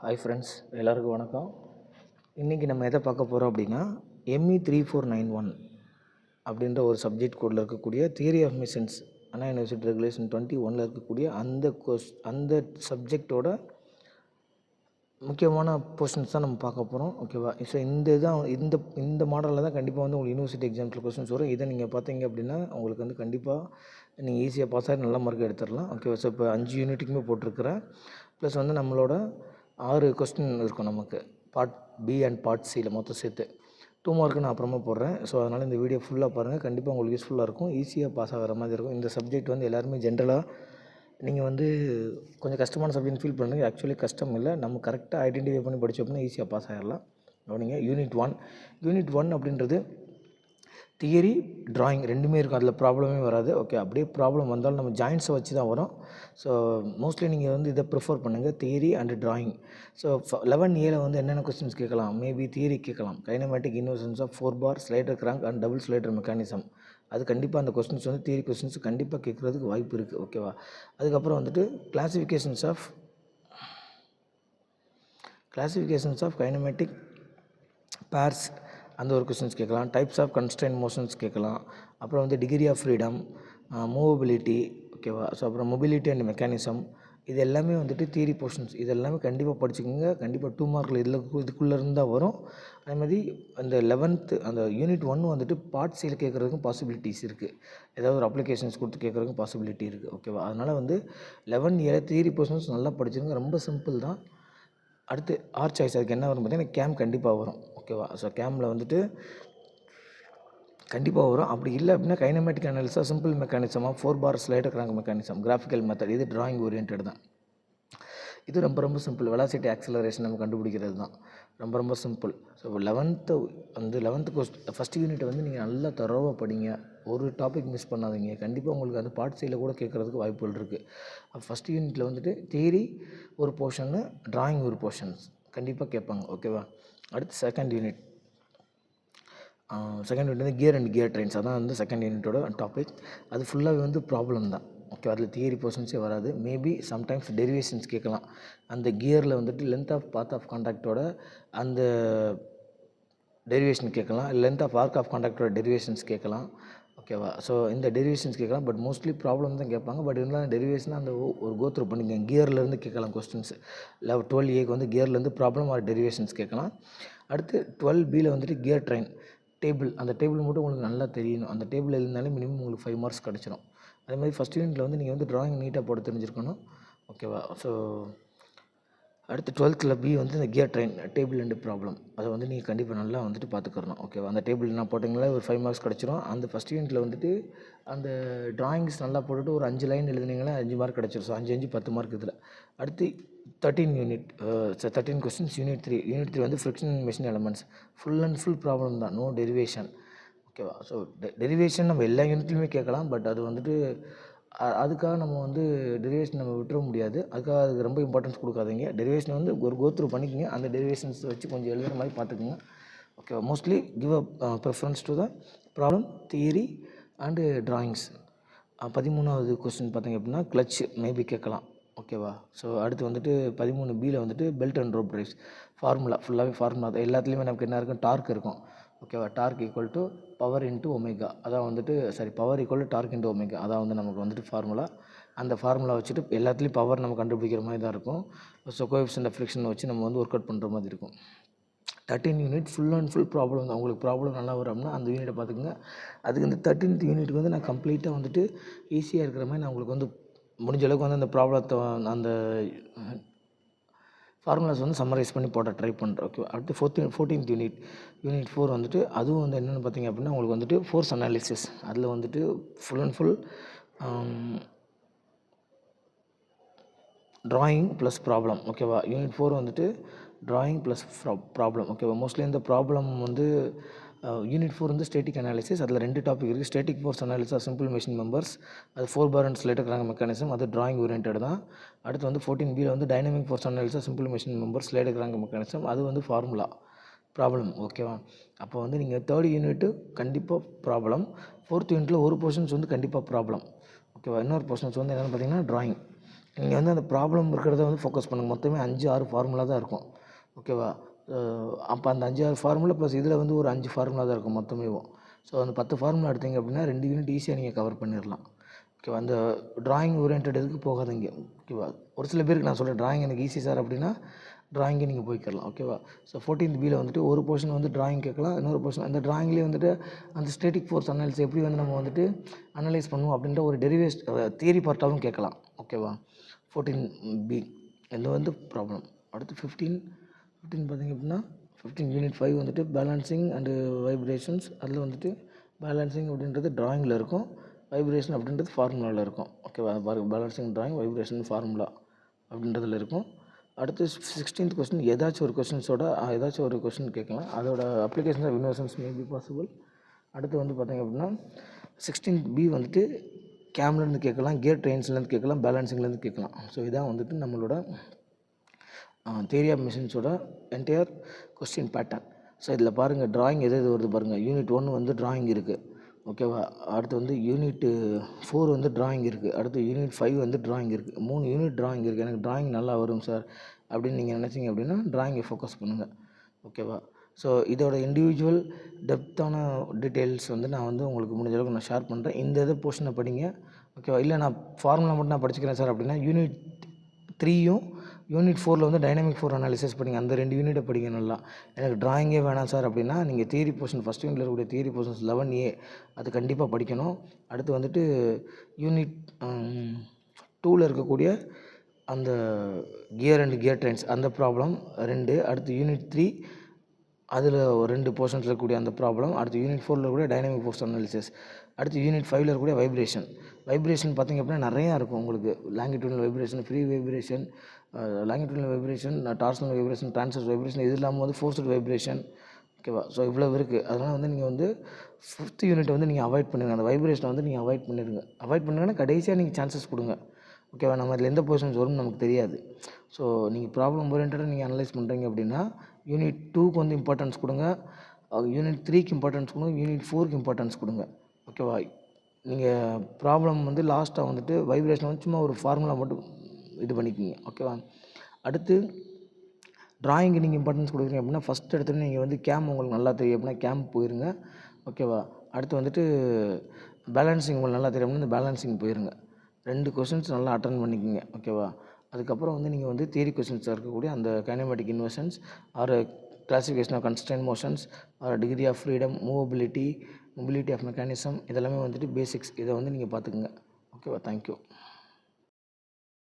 Hi friends, எல்லாருக்கும் வணக்கம். இன்றைக்கி நம்ம எதை பார்க்க போகிறோம் அப்படின்னா, ME3491 அப்படின்ற ஒரு சப்ஜெக்ட் கோடில் இருக்கக்கூடிய theory of machines Anna university regulation 21 இருக்கக்கூடிய அந்த சப்ஜெக்டோட முக்கியமான போர்ஷன்ஸ் தான் நம்ம பார்க்க போகிறோம். ஓகேவா? ஸோ இந்த மாடலில் தான் கண்டிப்பாக வந்து உங்களுக்கு யூனிவர்சிட்டி எக்ஸாம்ஸில் கொஸ்டின்ஸ் வரும். இதை நீங்கள் பார்த்தீங்க அப்படின்னா உங்களுக்கு வந்து கண்டிப்பாக நீங்கள் ஈஸியாக பாஸ் ஆகி நல்ல மார்க் எடுத்துடலாம். ஓகேவா? ஸோ இப்போ 5 யூனிட்டுக்குமே போட்டிருக்கிறேன். ப்ளஸ் வந்து நம்மளோட 6 கொஸ்டின் இருக்கும் நமக்கு, பார்ட் பி அண்ட் பார்ட் சியில் மொத்தம் சேர்த்து 2 மார்க்கு நான் அப்புறமா போடுறேன். ஸோ அதனால் இந்த வீடியோ ஃபுல்லாக பாருங்கள், கண்டிப்பாக உங்களுக்கு யூஸ்ஃபுல்லாக இருக்கும். ஈஸியாக பாஸ் ஆகிற மாதிரி இருக்கும். இந்த சப்ஜெக்ட் வந்து எல்லாருமே ஜென்ரலாக நீங்கள் வந்து கொஞ்சம் கஷ்டமான சப்ஜெக்ட் ஃபீல் பண்ணுறீங்க. ஆக்சுவலி கஷ்டம் இல்லை, நம்ம கரெக்டாக ஐடென்டிஃபை பண்ணி படித்தோம் அப்படின்னா ஈஸியாக பாஸ் ஆகிடலாம். கவனிங்க, யூனிட் 1 அப்படின்றது தியரி, டிராயிங் ரெண்டுமே இருக்கும். அதில் ப்ராப்ளமே வராது. ஓகே, அப்படியே ப்ராப்ளம் வந்தாலும் நம்ம ஜாயின்ஸை வச்சு தான் வரும். ஸோ மோஸ்ட்லி நீங்கள் வந்து இதை ப்ரிஃபர் பண்ணுங்கள், theory and drawing. So 11A வந்து என்னென்ன கொஸ்டின்ஸ் கேட்கலாம்? மேபி தியரி கேட்கலாம். Kinematic inversions of 4 bar slider crank and double slider mechanism. அது கண்டிப்பாக அந்த கொஸ்டின்ஸ் வந்து தியரி கொஸ்டின்ஸ் கண்டிப்பாக கேட்குறதுக்கு வாய்ப்பு இருக்குது. ஓகேவா? அதுக்கப்புறம் வந்துட்டு கிளாசிஃபிகேஷன்ஸ் ஆஃப் கைனமேட்டிக் பேர்ஸ், அந்த ஒரு கொஸ்டின்ஸ் கேட்கலாம். டைப்ஸ் ஆஃப் கன்ஸ்ட்ரெயின் மோஷன்ஸ் கேட்கலாம். அப்புறம் வந்து டிகிரி ஆஃப் ஃப்ரீடம், மூவபிலிட்டி. ஓகேவா? ஸோ அப்புறம் மொபிலிட்டி அண்ட் மெக்கானிசம். இது எல்லாமே வந்துட்டு தியரி போர்ஷன்ஸ். இது எல்லாமே கண்டிப்பாக படிச்சுக்கோங்க. கண்டிப்பாக 2 மார்க்கில் இதுக்குள்ளே இருந்தால் வரும். அதேமாதிரி அந்த 11th அந்த யூனிட் 1 வந்துட்டு பார்ட் சியில் கேட்குறதுக்கும் பாசிபிலிட்டிஸ் இருக்குது. ஏதாவது ஒரு அப்ளிகேஷன்ஸ் கொடுத்து கேட்குறதுக்கும் பாசிபிலிட்டி இருக்குது. ஓகேவா? அதனால் வந்து 11A தியரி போர்ஷன்ஸ் நல்லா படிச்சுருங்க. ரொம்ப சிம்பிள் தான். அடுத்து ஆர் சாய்ஸ், அதுக்கு என்ன வரும் பார்த்தீங்கன்னா கேம் கண்டிப்பாக வரும். ஓகேவா? ஸோ கேமில் வந்துட்டு கண்டிப்பாக வரும். அப்படி இல்லை அப்படின்னா கைனமேட்டிக் அனாலிசிஸ், சிம்பிள் மெக்கானிசமாக 4 bar slider crank mechanism, graphical method. இது டிராயிங் ஓரியன்ட் தான். இது ரொம்ப சிம்பிள். வெலாசிட்டி ஆக்சலரேஷன் நம்ம கண்டுபிடிக்கிறது தான். ரொம்ப சிம்பிள். ஸோ 11th ஃபஸ்ட் யூனிட்டை வந்து நீங்கள் நல்லா தரோவாக படிங்க. ஒரு டாபிக் மிஸ் பண்ணாதீங்க. கண்டிப்பாக உங்களுக்கு அந்த பார்ட் சைடில் கூட கேட்குறதுக்கு வாய்ப்புகள் இருக்குது. ஃபஸ்ட் யூனிட்டில் வந்துட்டு தியரி ஒரு போர்ஷன்னு, டிராயிங் ஒரு போர்ஷன்ஸ் கண்டிப்பாக கேட்பாங்க. ஓகேவா? அடுத்து செகண்ட் யூனிட் வந்து கியர் அண்ட் கியர் ட்ரெயின்ஸ். அதான் வந்து செகண்ட் யூனிட்டோட டாபிக். அது ஃபுல்லாகவே வந்து ப்ராப்ளம் தான். ஓகே, அதில் தியரி போர்ஷன்ஸே வராது. மேபி சம்டைம்ஸ் டெரிவேஷன்ஸ் கேட்கலாம். அந்த கியரில் வந்துட்டு லென்த் ஆஃப் பாத் ஆஃப் கான்டாக்டோட அந்த டெரிவேஷன் கேட்கலாம். லென்த் ஆஃப் ஆர்க் ஆஃப் கான்டாக்டோட டெரிவேஷன்ஸ் கேட்கலாம். ஓகேவா? ஸோ இந்த டெரிவேஷன்ஸ் கேட்கலாம். பட் மோஸ்ட்லி ப்ராப்ளம் தான் கேட்பாங்க. பட் இருந்தாலும் டெரிவேஷன் அந்த ஒரு கோத்ரூ பண்ணிக்கங்க. கியர்லேருந்து கேட்கலாம் கொஸ்டின்ஸ். 12Aக்கு வந்து கியர்லேருந்து ப்ராப்ளம் ஆர் டெரிவேஷன்ஸ் கேட்கலாம். அடுத்து 12Bயில் வந்துட்டு கியர் ட்ரெயின் டேபிள். அந்த டேபிள் மட்டும் உங்களுக்கு நல்லா தெரியணும். அந்த டேபிள் எழுதினாலே மினிமம் உங்களுக்கு 5 மார்க்ஸ் கிடச்சிரும். அதே மாதிரி ஃபஸ்ட் யூனிட்டில் வந்து நீங்கள் வந்து டிராயிங் நீட்டாக போட தெரிஞ்சிருக்கணும். ஓகேவா? ஸோ அடுத்து 12th பி வந்து இந்த gear train table and problem, அதை வந்து நீங்கள் கண்டிப்பாக நல்லா வந்துட்டு பார்த்துக்கறணும். ஓகேவா? அந்த டேபிள் என்ன போட்டிங்களா ஒரு 5 மார்க்ஸ் கிடச்சிரும். அந்த ஃபஸ்ட் யூனிட்டில் வந்துட்டு அந்த டிராயிங்ஸ் நல்லா போட்டுட்டு ஒரு 5 லைன் எழுதுனீங்கன்னா 5 மார்க் கிடச்சிரும். ஸோ 5 10 மார்க் இதில். அடுத்து 13 கொஸ்டின்ஸ் யூனிட் 3 வந்து friction machine elements. Full and full problem தான், நோ டெரிவேஷன். ஓகேவா? ஸோ டெரிவேஷன் நம்ம எல்லா யூனிட்லையுமே கேட்கலாம். பட் அது வந்துட்டு அதுக்காக நம்ம வந்து டெரிவேஷன் நம்ம விட்டுற முடியாது. அதுக்கு ரொம்ப இம்பார்ட்டன்ஸ் கொடுக்காதீங்க. டெரிவேஷன் வந்து ஒரு கோத்ரூ பண்ணிக்கோங்க. அந்த டெரிவேஷன்ஸ் வச்சு கொஞ்சம் எழுதுகிற மாதிரி பார்த்துக்குங்க. ஓகேவா? Mostly give a preference to the problem, theory and drawings. 13வது கொஸ்டின் பார்த்தீங்க அப்படின்னா கிளச் மேபி கேட்கலாம். ஓகேவா? ஸோ அடுத்து வந்துட்டு 13Bயில் வந்துட்டு belt and rope drives. Formula ஃபுல்லாகவே ஃபார்முலா தான். எல்லாத்துலேயுமே நமக்கு என்ன இருக்கும்? டார்க் இருக்கும். ஓகேவா? Torque equal to power into omega. அதான் வந்துட்டு power equal to torque into omega. அதான் வந்து நமக்கு வந்துட்டு ஃபார்முலா. அந்த ஃபார்முலா வச்சுட்டு எல்லாத்துலேயும் பவர் நம்ம கண்டுபிடிக்கிற மாதிரி தான் இருக்கும். ஸோ கோஎஃபிஷியன்ட் ஆஃப் ஃப்ரிக்ஷன் வச்சு நம்ம வந்து ஒர்க் அவுட் பண்ணுற மாதிரி இருக்கும். 13 unit full and full problem தான். உங்களுக்கு ப்ராப்ளம் நல்லா வரும் அப்படின்னா அந்த யூனிட்டை பார்த்துக்குங்க. அதுக்கு இந்த 13th யூனிட்டுக்கு வந்து நான் கம்ப்ளீட்டாக வந்துட்டு ஈஸியாக இருக்கிற மாதிரி நான் உங்களுக்கு வந்து முடிஞ்ச அளவுக்கு வந்து அந்த ப்ராப்ளத்தை அந்த ஃபார்முலாஸ் வந்து சம்மரைஸ் பண்ணி போட ட்ரை பண்ணுறேன். ஓகே. அடுத்து 14th யூனிட் 4 வந்துட்டு அதுவும் வந்து என்னென்னு பார்த்தீங்க அப்படின்னா உங்களுக்கு வந்துட்டு ஃபோர்ஸ் அனாலிசிஸ். அதில் வந்துட்டு full and full drawing plus problem. ஓகேவா? யூனிட் 4 வந்துட்டு ட்ராயிங் ப்ளஸ் ப்ராப்ளம். ஓகேவா? மோஸ்ட்லி இந்த ப்ராப்ளம் வந்து யூனிட் 4 வந்து ஸ்டேட்டிக் அனாலிசிஸ். அதில் 2 டாபிக் இருக்குது. Static force analysis, simple machine members. அது 4 பார் அண்ட் ஸ்லைடர் கிராங்க் மெக்கானிசம். அது ட்ராயிங் ஓரியன்ட் தான். அடுத்து வந்து 14Bயில் வந்து dynamic force analysis, simple machine members, slider crank mechanism. அது வந்து ஃபார்முலா ப்ராப்ளம். ஓகேவா? அப்போ வந்து நீங்கள் 3rd யூனிட்டு கண்டிப்பாக ப்ராப்ளம். 4th யூனிட்டில் ஒரு போர்ஷன்ஸ் வந்து கண்டிப்பாக ப்ராப்ளம். ஓகேவா? இன்னொரு போர்ஷன்ஸ் வந்து என்னென்னு பார்த்தீங்கன்னா ட்ராயிங். நீங்கள் வந்து அந்த ப்ராப்ளம் இருக்கிறத வந்து ஃபோக்கஸ் பண்ணுங்கள். மொத்தமே 5, 6 ஃபார்முலா தான் இருக்கும். ஓகேவா? அப்போ அந்த 5, 6 ஃபார்முலா ப்ளஸ் இதில் வந்து ஒரு 5 ஃபார்முலா தான் இருக்கும் மொத்தமேவும். ஸோ அந்த 10 ஃபார்முலா எடுத்தீங்க அப்படின்னா 2 யூனிட் ஈஸியாக நீங்கள் கவர் பண்ணிடலாம். ஓகேவா? அந்த ட்ராயிங் ஓரியன்டட் இதுக்கு போகாதீங்க. ஓகேவா? ஒரு சில பேருக்கு நான் சொல்கிறேன் ட்ராயிங் எனக்கு ஈஸி சார் அப்படின்னா ட்ராயிங்கே நீங்கள் போய்க்கிடலாம். ஓகேவா? ஸோ 14th பியில் வந்துட்டு ஒரு போர்ஷன் வந்து ட்ராயிங் கேட்கலாம். இன்னொரு போர்ஷன் அந்த ட்ராயிங்லேயே வந்துட்டு அந்த ஸ்டேட்டிக் ஃபோர்ஸ் அனாலிசிஸ் எப்படி வந்து நம்ம வந்துட்டு அனலைஸ் பண்ணுவோம் அப்படின்ற ஒரு தியரி பார்ட்டாகவும் கேட்கலாம். ஓகேவா? 14B இது வந்து ப்ராப்ளம். அடுத்து 15 பார்த்திங்க அப்படின்னா 15 யூனிட் 5 வந்துட்டு பேலன்சிங் அண்டு வைப்ரேஷன்ஸ். அதில் வந்துட்டு பேலன்சிங் அப்படின்றது ட்ராயிங்கில் இருக்கும், வைப்ரேஷன் அப்படின்றது ஃபார்முலாவில் இருக்கும். ஓகேவா? பாருங்கள், பேலன்சிங் ட்ராயிங், வைப்ரேஷன் ஃபார்முலா அப்படின்றதுல இருக்கும். அடுத்து 16th கொஸ்டின் ஏதாச்சும் ஒரு கொஸ்டின் கேட்கலாம். அதோட applications of inversions maybe possible. அடுத்து வந்து பார்த்திங்க அப்படின்னா 16B வந்துட்டு கேம்லேருந்து கேட்கலாம், கியர் ட்ரெயின்ஸ்லேருந்து கேட்கலாம், பேலன்சிங்லேருந்து கேட்கலாம். ஸோ இதான் வந்துட்டு நம்மளோட தியரி ஆஃப் மிஷின்ஸோட என்டையர் கொஸ்டின் பேட்டர்ன். ஸோ இதில் பாருங்கள் ட்ராயிங் எது வருது பாருங்கள். யூனிட் 1 வந்து ட்ராயிங் இருக்குது. ஓகேவா? அடுத்து வந்து யூனிட் 4 வந்து ட்ராயிங் இருக்குது. அடுத்து யூனிட் 5 வந்து ட்ராயிங் இருக்குது. 3 யூனிட் ட்ராயிங் இருக்குது. எனக்கு ட்ராயிங் நல்லா வரும் சார் அப்படின்னு நீங்கள் நினச்சிங்க அப்படின்னா ட்ராயிங்கை ஃபோக்கஸ் பண்ணுங்கள். ஓகேவா? ஸோ இதோட இண்டிவிஜுவல் டெப்த்தான டீட்டெயில்ஸ் வந்து நான் வந்து உங்களுக்கு முடிஞ்ச அளவுக்கு நான் ஷேர் பண்ணுறேன். இந்த போர்ஷனை படிங்க. ஓகேவா? இல்லை நான் ஃபார்முலா மட்டும் நான் படிச்சுக்கிறேன் சார் அப்படின்னா யூனிட் 3யும் யூனிட் 4ல் வந்து டைனமிக் ஃபோர் அனாலிசிஸ் படிங்க. அந்த 2 யூனிட்டை படிங்க நல்லா. எனக்கு ட்ராயிங்கே வேணாம் சார் அப்படின்னா நீங்கள் தியரி போர்ஷன் ஃபஸ்ட் யூனிட்டில் இருக்கக்கூடிய தியரி போர்ஷன்ஸ் 11A அது கண்டிப்பாக படிக்கணும். அடுத்து வந்துட்டு யூனிட் 2ல் இருக்கக்கூடிய அந்த கியர் அண்ட் கியர் ட்ரெயின்ஸ் அந்த ப்ராப்ளம் 2. அடுத்து யூனிட் 3 அதில் ஒரு 2 போர்ஷன்ஸில் இருக்கக்கூடிய அந்த ப்ராப்ளம். அடுத்து யூனிட் 4ல் இருக்கக்கூடிய டைனமிக் ஃபோர்ஸ் அனாலிசிஸ். அடுத்து யூனிட் 5ல் இருக்கக்கூடிய வைப்ரேஷன் பார்த்திங்க அப்படின்னா நிறையா இருக்கும் உங்களுக்கு. Longitudinal vibration, free vibration, longitudinal vibration, torsional vibration, transverse vibration, இது இல்லாமல் வந்து ஃபோர்ஸ்டு வைப்ரேஷன். ஓகேவா? ஸோ இவ்வளோ இருக்குது. அதனால் வந்து நீங்கள் வந்து 5th யூனிட்டை வந்து நீங்கள் அவாய்ட் பண்ணிடுங்க. அந்த வைப்ரேஷனை வந்து நீங்கள் அவாய்ட் பண்ணிங்கன்னா கடைசியாக நீங்கள் சான்சஸ் கொடுங்க. ஓகேவா? நம்ம அதில் எந்த பொசிஷன்ஸ் வரும்னு நமக்கு தெரியாது. ஸோ நீங்கள் ப்ராப்ளம் ஓரியன்டாக நீங்கள் அனலைஸ் பண்ணுறீங்க அப்படின்னா யூனிட் 2க்கு வந்து இம்பார்ட்டன்ஸ் கொடுங்க, யூனிட் 3க்கு இம்பார்ட்டன்ஸ் கொடுங்க, யூனிட் 4க்கு இம்பார்ட்டன்ஸ் கொடுங்க. ஓகேவா? நீங்கள் ப்ராப்ளம் வந்து லாஸ்ட்டாக வந்துட்டு வைப்ரேஷன் வந்து சும்மா ஒரு ஃபார்முலா மட்டும் இது பண்ணிக்கிங்க. ஓகேவா? அடுத்து ட்ராயிங்கு நீங்கள் இம்பார்ட்டன்ஸ் கொடுக்குறீங்க அப்படின்னா ஃபஸ்ட் எடுத்தோடனே நீங்கள் வந்து கேம் உங்களுக்கு நல்லா தெரியும் அப்படின்னா கேம்ப் போயிருங்க. ஓகேவா? அடுத்து வந்துட்டு பேலன்சிங் உங்களுக்கு நல்லா தெரியும் அப்படின்னா இந்த பேலன்சிங் போயிருங்க. 2 கொஷின்ஸ் நல்லா அட்டன் பண்ணிக்கிங்க. ஓகேவா? அதுக்கப்புறம் வந்து நீங்கள் வந்து தியரி கொஷின்ஸாக இருக்கக்கூடிய அந்த kinematic inversions or classification of constraint motions or degree of freedom, mobility of mechanism இதெல்லாமே வந்துட்டு பேசிக்ஸ். இதை வந்து நீங்கள் பார்த்துக்குங்க. ஓகேவா? தேங்க்யூ.